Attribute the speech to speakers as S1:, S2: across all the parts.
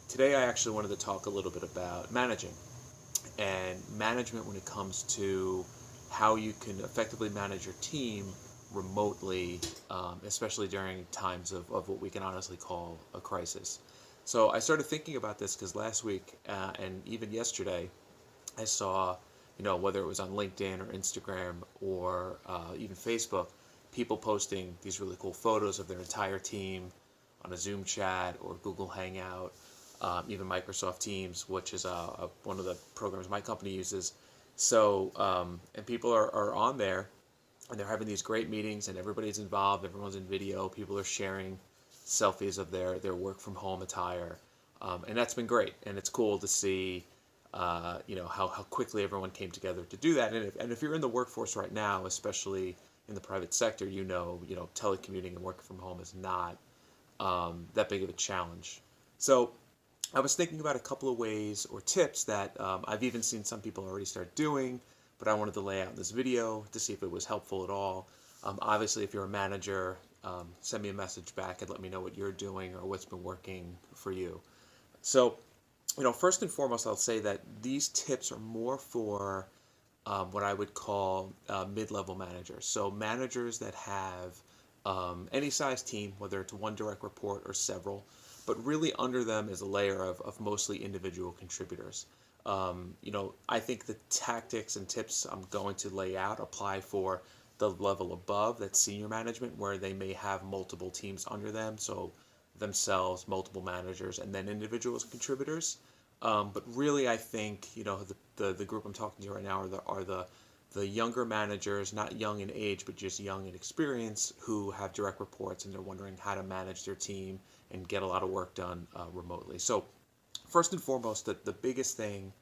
S1: Today I actually wanted to talk a little bit about managing and management when it comes to how you can effectively manage your team remotely, especially during times of what we can honestly call a crisis. So I started thinking about this because last week and even yesterday, I saw, whether it was on LinkedIn or Instagram or even Facebook, people posting these really cool photos of their entire team on a Zoom chat or Google Hangout, even Microsoft Teams, which is one of the programs my company uses. So, and people are on there and they're having these great meetings and everybody's involved, everyone's in video, people are sharing selfies of their work from home attire. And that's been great. And it's cool to see how quickly everyone came together to do that. And if you're in the workforce right now, especially in the private sector, telecommuting and working from home is not that big of a challenge. So I was thinking about a couple of ways or tips that I've even seen some people already start doing, but I wanted to lay out in this video to see if it was helpful at all. Obviously, if you're a manager, send me a message back and let me know what you're doing or what's been working for you. So, first and foremost, I'll say that these tips are more for what I would call mid-level managers. So managers that have any size team, whether it's one direct report or several, but really under them is a layer of mostly individual contributors. I think the tactics and tips I'm going to lay out apply for the level above, that's senior management, where they may have multiple teams under them, so themselves, multiple managers, and then individual contributors. But really, I think the group I'm talking to right now are the younger managers, not young in age, but just young in experience, who have direct reports and they're wondering how to manage their team and get a lot of work done remotely. So, first and foremost, the biggest thing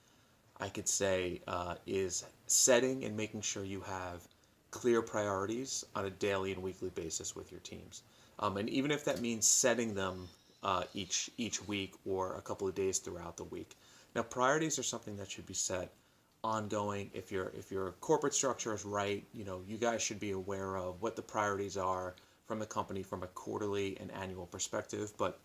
S1: I could say is setting and making sure you have clear priorities on a daily and weekly basis with your teams. And even if that means setting them each week or a couple of days throughout the week. Now, priorities are something that should be set ongoing. If your corporate structure is right, you guys should be aware of what the priorities are from the company from a quarterly and annual perspective. But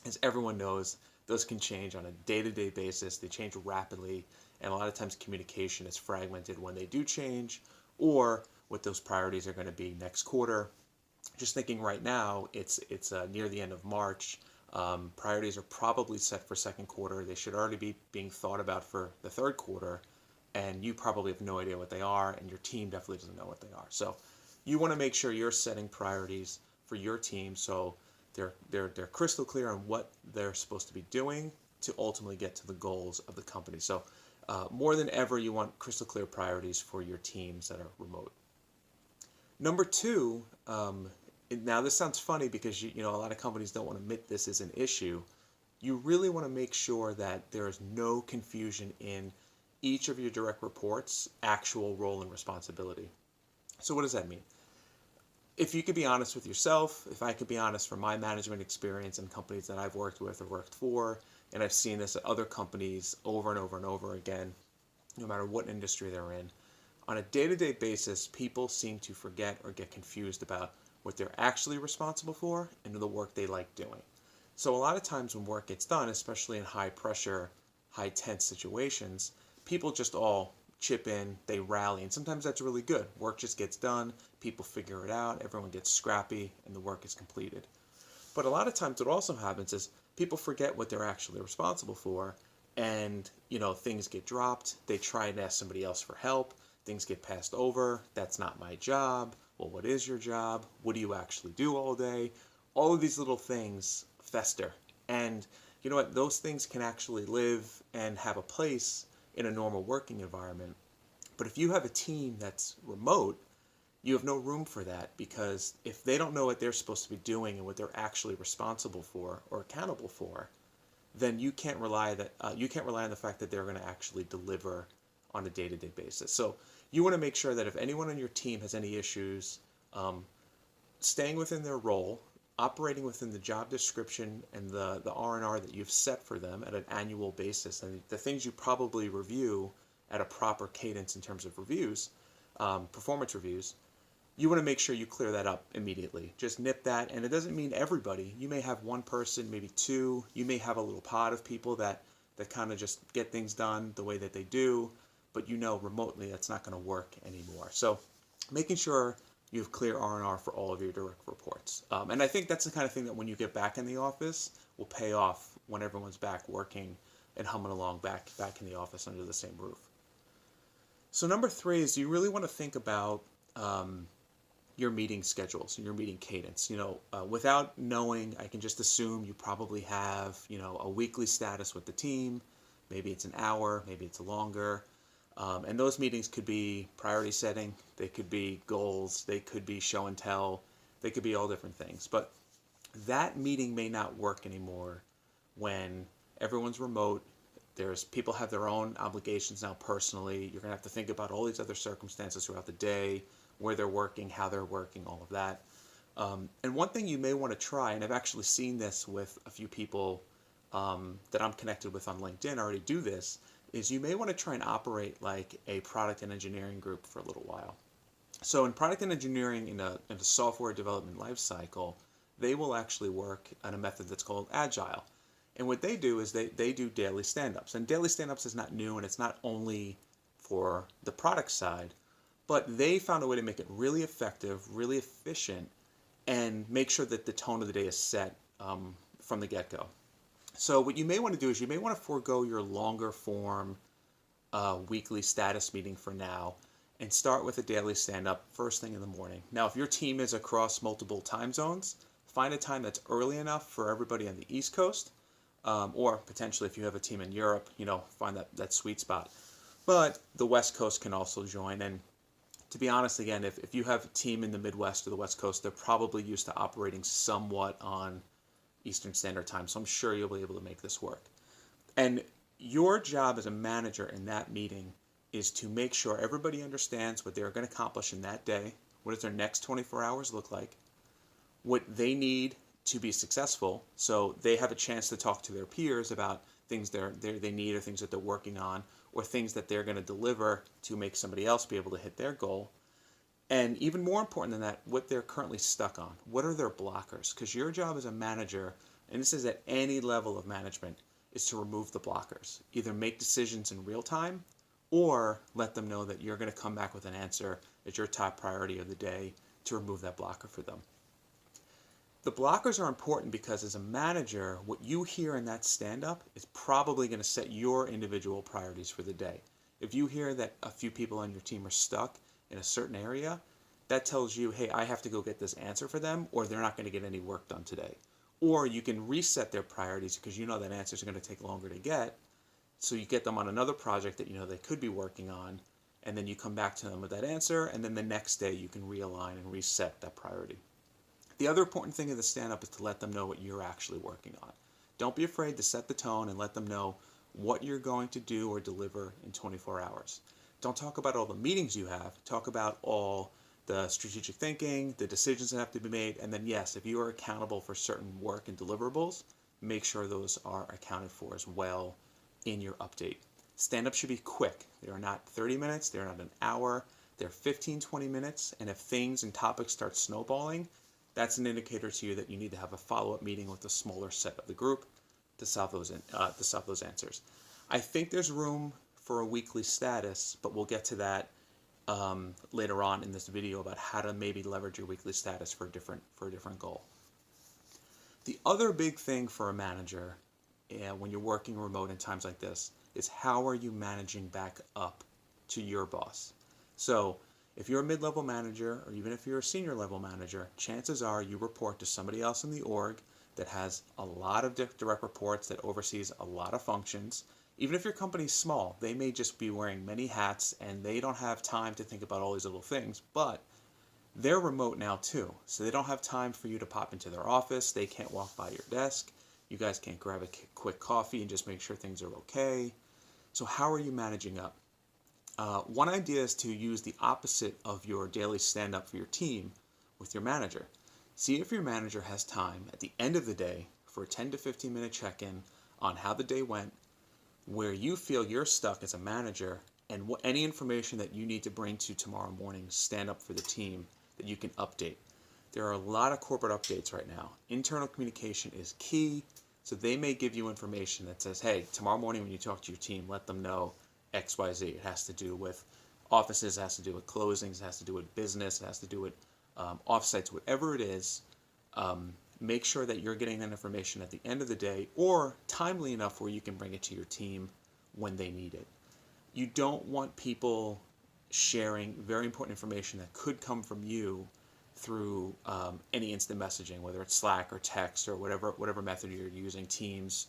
S1: as everyone knows, those can change on a day-to-day basis. They change rapidly, and a lot of times communication is fragmented when they do change, or what those priorities are going to be next quarter. Just thinking right now, it's near the end of March. Priorities are probably set for second quarter. They should already be being thought about for the third quarter, and you probably have no idea what they are, and your team definitely doesn't know what they are. So you want to make sure you're setting priorities for your team so they're crystal clear on what they're supposed to be doing to ultimately get to the goals of the company. So more than ever, you want crystal clear priorities for your teams that are remote. Number two, now this sounds funny because a lot of companies don't want to admit this is an issue. You really want to make sure that there is no confusion in each of your direct reports' actual role and responsibility. So what does that mean? If you could be honest with yourself, if I could be honest from my management experience in companies that I've worked with or worked for, and I've seen this at other companies over and over and over again, no matter what industry they're in, on a day-to-day basis, people seem to forget or get confused about what they're actually responsible for and the work they like doing. So a lot of times when work gets done, especially in high pressure, high tense situations, people just all chip in, they rally, and sometimes that's really good. Work just gets done, people figure it out, everyone gets scrappy, and the work is completed. But a lot of times what also happens is people forget what they're actually responsible for, and things get dropped. They try and ask somebody else for help. Things get passed over. That's not my job. Well, what is your job? What do you actually do all day? All of these little things fester. And you know what? Those things can actually live and have a place in a normal working environment. But if you have a team that's remote, you have no room for that, because if they don't know what they're supposed to be doing and what they're actually responsible for or accountable for, then you can't rely on the fact that they're going to actually deliver on a day-to-day basis. So you want to make sure that if anyone on your team has any issues, staying within their role, operating within the job description and the R&R that you've set for them at an annual basis, and the things you probably review at a proper cadence in terms of reviews, performance reviews, you want to make sure you clear that up immediately. Just nip that, and it doesn't mean everybody. You may have one person, maybe two. You may have a little pod of people that kind of just get things done the way that they do, but remotely that's not going to work anymore. So making sure you have clear R&R for all of your direct reports. And I think that's the kind of thing that when you get back in the office will pay off when everyone's back working and humming along back in the office under the same roof. So number 3 is you really want to think about your meeting schedules and your meeting cadence. Without knowing, I can just assume you probably have, a weekly status with the team. Maybe it's an hour, maybe it's longer. And those meetings could be priority setting, they could be goals, they could be show and tell, they could be all different things. But that meeting may not work anymore when everyone's remote. People have their own obligations now personally. You're going to have to think about all these other circumstances throughout the day, where they're working, how they're working, all of that. And one thing you may want to try, and I've actually seen this with a few people that I'm connected with on LinkedIn already do this, is you may want to try and operate like a product and engineering group for a little while. So in product and engineering, in a software development lifecycle, they will actually work on a method that's called Agile. And what they do is they do daily stand-ups. And daily stand-ups is not new, and it's not only for the product side, but they found a way to make it really effective, really efficient, and make sure that the tone of the day is set from the get-go. So what you may want to do is you may want to forego your longer form weekly status meeting for now and start with a daily stand-up first thing in the morning. Now, if your team is across multiple time zones, find a time that's early enough for everybody on the East Coast, or potentially if you have a team in Europe, find that sweet spot. But the West Coast can also join. And to be honest, again, if you have a team in the Midwest or the West Coast, they're probably used to operating somewhat on Eastern Standard Time. So I'm sure you'll be able to make this work. And your job as a manager in that meeting is to make sure everybody understands what they're going to accomplish in that day. What does their next 24 hours look like? What they need to be successful, so they have a chance to talk to their peers about things they need or things that they're working on or things that they're going to deliver to make somebody else be able to hit their goal. And even more important than that, what they're currently stuck on. What are their blockers? Because your job as a manager, and this is at any level of management, is to remove the blockers. Either make decisions in real time or let them know that you're going to come back with an answer as your top priority of the day to remove that blocker for them. The blockers are important because as a manager, what you hear in that stand-up is probably going to set your individual priorities for the day. If you hear that a few people on your team are stuck in a certain area, that tells you, hey, I have to go get this answer for them or they're not going to get any work done today. Or you can reset their priorities because you know that answers are going to take longer to get. So you get them on another project that you know they could be working on, and then you come back to them with that answer, and then the next day you can realign and reset that priority. The other important thing in the stand-up is to let them know what you're actually working on. Don't be afraid to set the tone and let them know what you're going to do or deliver in 24 hours. Don't talk about all the meetings you have. Talk about all the strategic thinking, the decisions that have to be made, and then yes, if you are accountable for certain work and deliverables, make sure those are accounted for as well in your update. Stand-up should be quick. They are not 30 minutes, they're not an hour, they're 15, 20 minutes, and if things and topics start snowballing, that's an indicator to you that you need to have a follow-up meeting with a smaller set of the group to solve those answers. I think there's room for a weekly status, but we'll get to that later on in this video about how to maybe leverage your weekly status for a different goal. The other big thing for a manager when you're working remote in times like this is how are you managing back up to your boss? So if you're a mid-level manager, or even if you're a senior level manager, chances are you report to somebody else in the org that has a lot of direct reports, that oversees a lot of functions. Even if your company's small, they may just be wearing many hats and they don't have time to think about all these little things, but they're remote now too. So they don't have time for you to pop into their office. They can't walk by your desk. You guys can't grab a quick coffee and just make sure things are okay. So how are you managing up? One idea is to use the opposite of your daily stand-up for your team with your manager. See if your manager has time at the end of the day for a 10 to 15 minute check-in on how the day went, where you feel you're stuck as a manager, and any information that you need to bring to tomorrow morning's stand-up for the team that you can update. There are a lot of corporate updates right now. Internal communication is key. So they may give you information that says, hey, tomorrow morning when you talk to your team, let them know XYZ. It has to do with offices, it has to do with closings, it has to do with business, it has to do with offsites, whatever it is. Make sure that you're getting that information at the end of the day or timely enough where you can bring it to your team when they need it. You don't want people sharing very important information that could come from you through any instant messaging, whether it's Slack or text or whatever method you're using, Teams,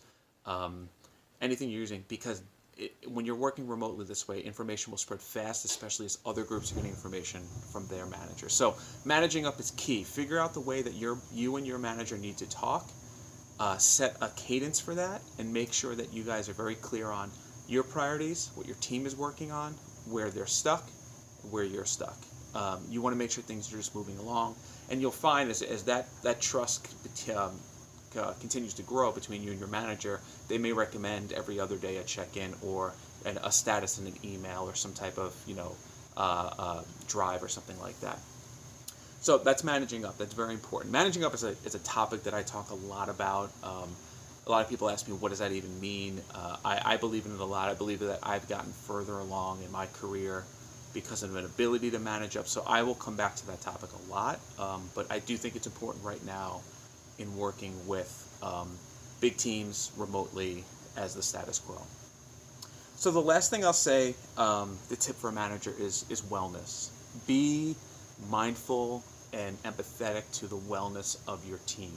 S1: anything you're using, because when you're working remotely this way, information will spread fast, especially as other groups are getting information from their manager. So managing up is key. Figure out the way that you and your manager need to talk. Set a cadence for that, and make sure that you guys are very clear on your priorities, what your team is working on, where they're stuck, where you're stuck. You want to make sure things are just moving along, and you'll find as that trust continues to grow between you and your manager, they may recommend every other day a check-in or a status in an email or some type of drive or something like that. So that's managing up. That's very important. Managing up is a topic that I talk a lot about. A lot of people ask me, what does that even mean? I believe in it a lot. I believe that I've gotten further along in my career because of an ability to manage up. So I will come back to that topic a lot. But I do think it's important right now in working with big teams remotely as the status quo. So the last thing I'll say, the tip for a manager is wellness. Be mindful and empathetic to the wellness of your team.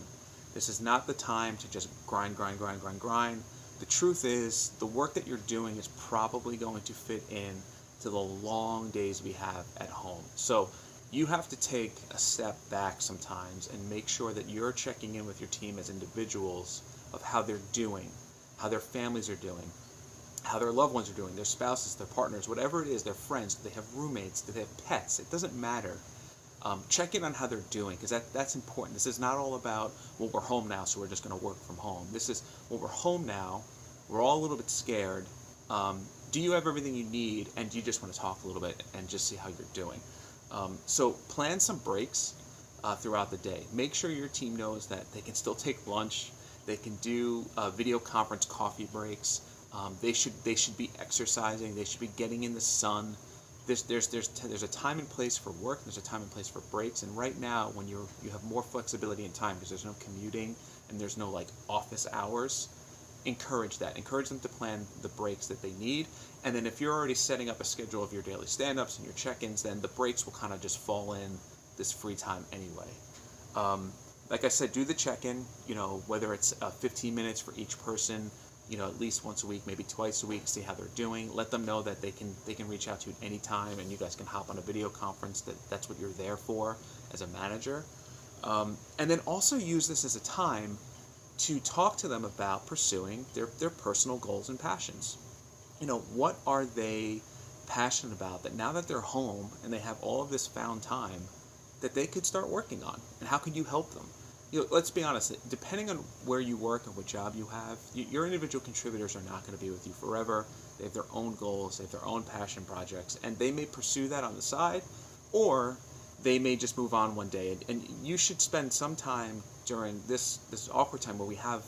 S1: This is not the time to just grind. The truth is, the work that you're doing is probably going to fit in to the long days we have at home. So you have to take a step back sometimes and make sure that you're checking in with your team as individuals of how they're doing, how their families are doing, how their loved ones are doing, their spouses, their partners, whatever it is, their friends, do they have roommates, do they have pets? It doesn't matter. Check in on how they're doing, because that's important. This is not all about, well, we're home now, so we're just going to work from home. This is, well, we're home now, we're all a little bit scared. Do you have everything you need, and do you just want to talk a little bit and just see how you're doing? So plan some breaks throughout the day. Make sure your team knows that they can still take lunch, they can do video conference coffee breaks, they should be exercising, they should be getting in the sun. There's a time and place for work, there's a time and place for breaks, and right now when you have more flexibility in time because there's no commuting and there's no like office hours, encourage that. Encourage them to plan the breaks that they need, and then if you're already setting up a schedule of your daily stand-ups and your check-ins, then the breaks will kind of just fall in this free time anyway. Like I said, do the check-in, whether it's 15 minutes for each person, at least once a week, maybe twice a week, see how they're doing. Let them know that they can reach out to you at any time, and you guys can hop on a video conference. That's what you're there for as a manager. And then also use this as a time to talk to them about pursuing their personal goals and passions. What are they passionate about that now that they're home and they have all of this found time that they could start working on, and how can you help them? Let's be honest, depending on where you work and what job you have, your individual contributors are not going to be with you forever. They have their own goals, they have their own passion projects, and they may pursue that on the side, or they may just move on one day. And you should spend some time during this awkward time where we have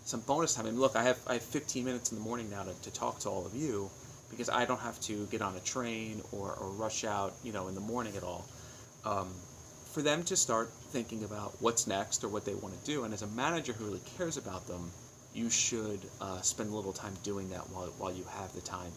S1: some bonus time. Look, I have 15 minutes in the morning now to talk to all of you, because I don't have to get on a train or rush out, in the morning at all. For them to start thinking about what's next or what they want to do. And as a manager who really cares about them, you should spend a little time doing that while you have the time.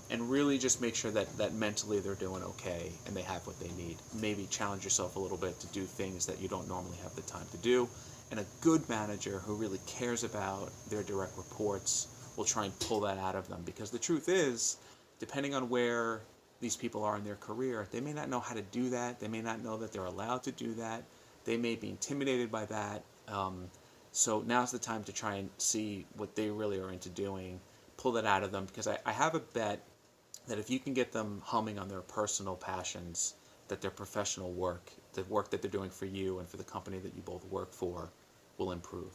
S1: And really just make sure that mentally they're doing okay and they have what they need. Maybe challenge yourself a little bit to do things that you don't normally have the time to do. And a good manager who really cares about their direct reports will try and pull that out of them. Because the truth is, depending on where these people are in their career, they may not know how to do that. They may not know that they're allowed to do that. They may be intimidated by that. So now's the time to try and see what they really are into doing, pull that out of them, because I have a bet that if you can get them humming on their personal passions, that their professional work, the work that they're doing for you and for the company that you both work for, will improve.